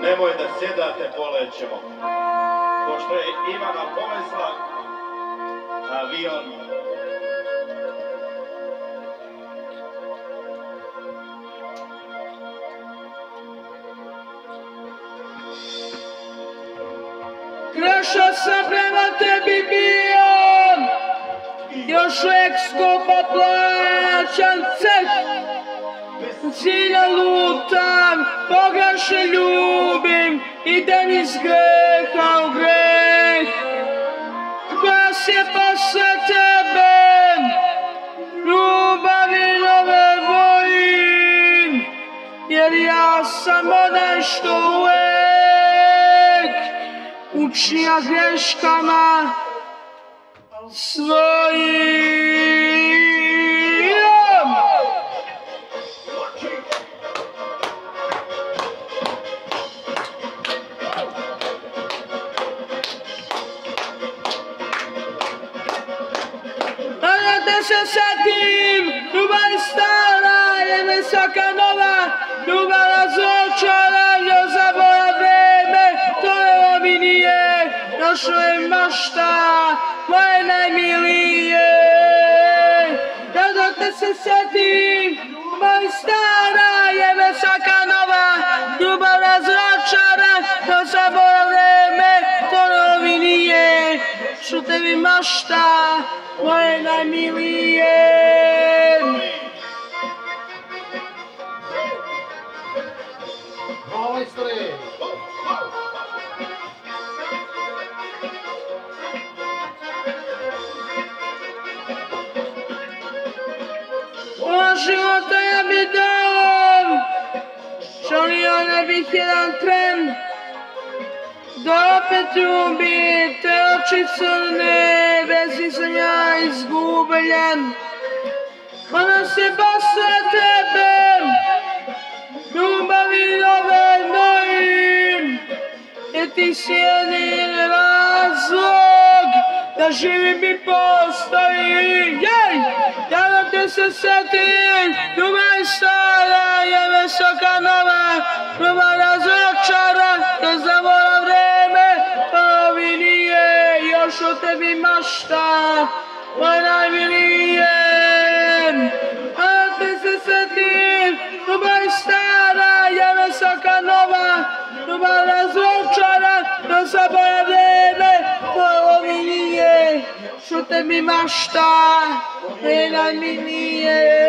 Nemoj da sjedate, polećemo. Pošto je Ivana povezla avion. Krešo sam prema tebi bio, još uvijek skupo plaćam ceh. Cilja lutam, pogrešno ljubim, idem iz greha u greh. Glas je posle tebe, ljubavi nove volim, jer ja sam onaj što uvek učija greškama svojim. Da se setim, ljubav stara je me svaka nova, ljubav razočaranja zabora vreme, to je mi nije, još je mašta moje najmilije. Ja dok te se setim, ljubav stara je me svaka nova, ljubav razočaranja zabora vreme, to mi nije, što tebi mašta moje najmilije. Majstore! Pola života ja bi dao, želio ne bih jedan tren, da opet ljubim te oči crne, vezi sam ja izgubljen. Ona se posle tebe, ljubavi nove mojim, jer ti si jedini razlog da živim i postojim. Ja da te se setim, ljubav stara je visoka nova, ljubav razočara, ne zaborav vreme, to mi nije, još u tebi mašta moj najmilije. A da te se setim, ljubav stara je visoka nova, ljubav razočara, ne zaborav vreme, to mi nije, što tebi mašta moj najmilije.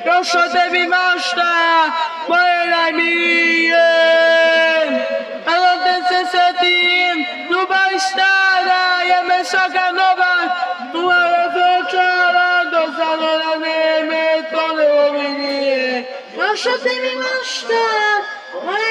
Još od tebi mašta moje najmilije. A da te se setim, ljubav stara je me svaka nova, ljubav razočara, do sada vreme, to ne ovi nije. Još od tebi mašta moje